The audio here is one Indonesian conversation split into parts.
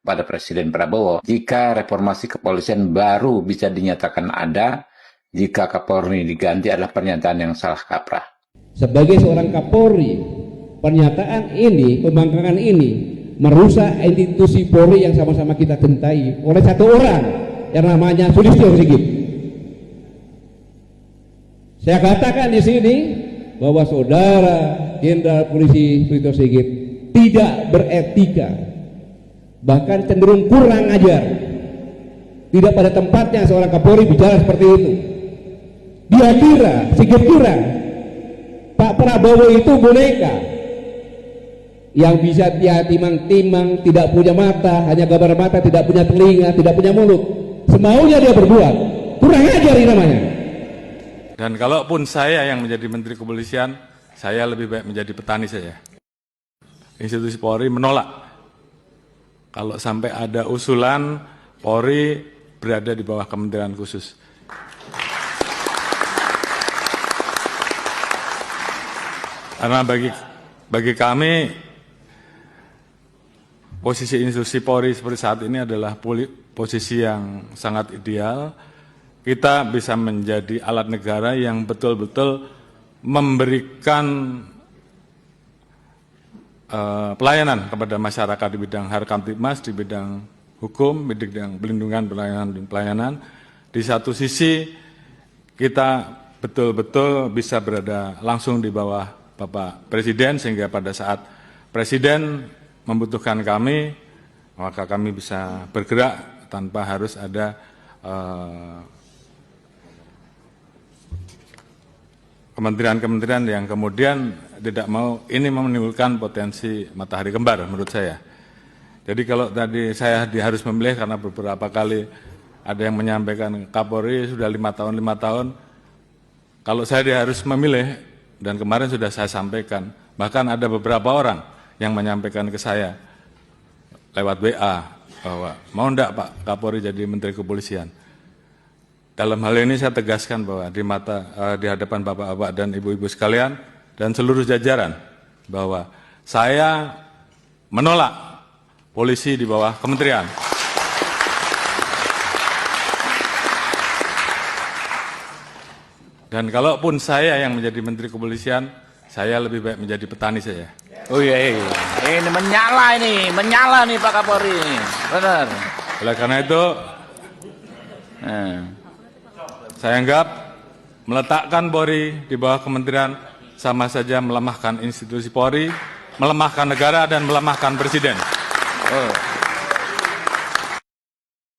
pada Presiden Prabowo jika reformasi kepolisian baru bisa dinyatakan ada jika Kapolri diganti adalah pernyataan yang salah kaprah. Sebagai seorang Kapolri, pernyataan ini, pembangkangan ini merusak institusi Polri yang sama-sama kita cintai oleh satu orang yang namanya Sulistyo Sigit. Saya katakan di sini bahwa saudara Jenderal Polisi Sulistyo Sigit tidak beretika, bahkan cenderung kurang ajar. Tidak pada tempatnya seorang Kapolri bicara seperti itu. Dia kira, Sigit kira Pak Prabowo itu boneka yang bisa timang-timang, tidak punya mata, hanya gambar mata, tidak punya telinga, tidak punya mulut. Semaunya dia berbuat. Kurang ajar ini namanya. Dan kalaupun saya yang menjadi Menteri Kepolisian, saya lebih baik menjadi petani saja. Institusi Polri menolak kalau sampai ada usulan Polri berada di bawah Kementerian Khusus. Karena bagi kami posisi institusi Polri seperti saat ini adalah posisi yang sangat ideal. Kita bisa menjadi alat negara yang betul-betul memberikan pelayanan kepada masyarakat di bidang Harkamtibmas, di bidang hukum, di bidang pelindungan, pelayanan. Di satu sisi kita betul-betul bisa berada langsung di bawah Bapak Presiden, sehingga pada saat Presiden membutuhkan kami, maka kami bisa bergerak tanpa harus ada kementerian-kementerian yang kemudian tidak mau, ini menimbulkan potensi matahari kembar menurut saya. Jadi kalau tadi saya harus memilih karena beberapa kali ada yang menyampaikan Kapolri sudah 5 tahun, kalau saya harus memilih, dan kemarin sudah saya sampaikan, bahkan ada beberapa orang yang menyampaikan ke saya lewat WA bahwa mau enggak Pak Kapolri jadi Menteri Kepolisian. Dalam hal ini saya tegaskan bahwa di hadapan Bapak-bapak dan Ibu-ibu sekalian dan seluruh jajaran bahwa saya menolak polisi di bawah kementerian. Dan kalaupun saya yang menjadi Menteri Kepolisian, saya lebih baik menjadi petani saja. Oh iya, ini menyala nih Pak Kapolri, benar. Oleh karena itu, saya anggap meletakkan Polri di bawah kementerian sama saja melemahkan institusi Polri, melemahkan negara, dan melemahkan Presiden.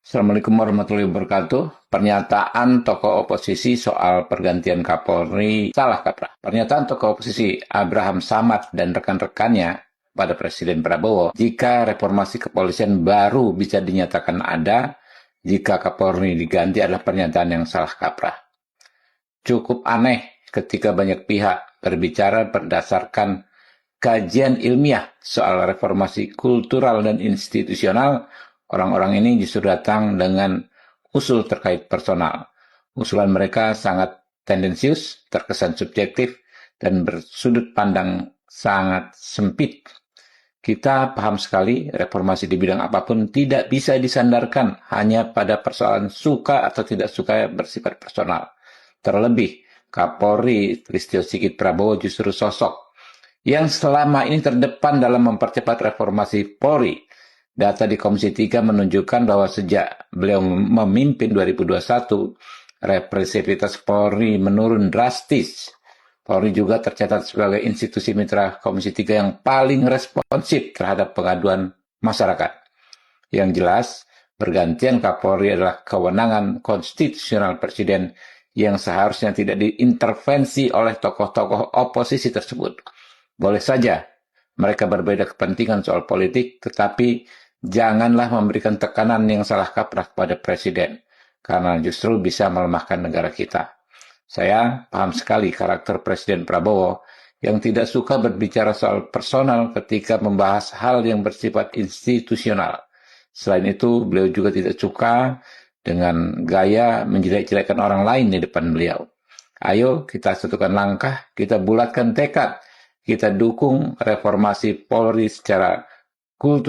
Assalamualaikum warahmatullahi wabarakatuh. Pernyataan tokoh oposisi soal pergantian Kapolri salah kaprah. Pernyataan tokoh oposisi Abraham Samad dan rekan-rekannya pada Presiden Prabowo jika reformasi kepolisian baru bisa dinyatakan ada jika Kapolri diganti adalah pernyataan yang salah kaprah. Cukup aneh ketika banyak pihak berbicara berdasarkan kajian ilmiah soal reformasi kultural dan institusional. Orang-orang ini justru datang dengan usul terkait personal. Usulan mereka sangat tendensius, terkesan subjektif, dan bersudut pandang sangat sempit. Kita paham sekali reformasi di bidang apapun tidak bisa disandarkan hanya pada persoalan suka atau tidak suka bersifat personal. Terlebih, Kapolri Listio Sigit Prabowo justru sosok yang selama ini terdepan dalam mempercepat reformasi Polri. Data di Komisi 3 menunjukkan bahwa sejak beliau memimpin 2021, represivitas Polri menurun drastis. Polri juga tercatat sebagai institusi mitra Komisi 3 yang paling responsif terhadap pengaduan masyarakat. Yang jelas, pergantian Kapolri adalah kewenangan konstitusional Presiden yang seharusnya tidak diintervensi oleh tokoh-tokoh oposisi tersebut. Boleh saja mereka berbeda kepentingan soal politik, tetapi janganlah memberikan tekanan yang salah kaprah kepada Presiden, karena justru bisa melemahkan negara kita. Saya paham sekali karakter Presiden Prabowo yang tidak suka berbicara soal personal ketika membahas hal yang bersifat institusional. Selain itu, beliau juga tidak suka dengan gaya menjelek-jelekan orang lain di depan beliau. Ayo kita satukan langkah, kita bulatkan tekad, kita dukung reformasi Polri secara kultural.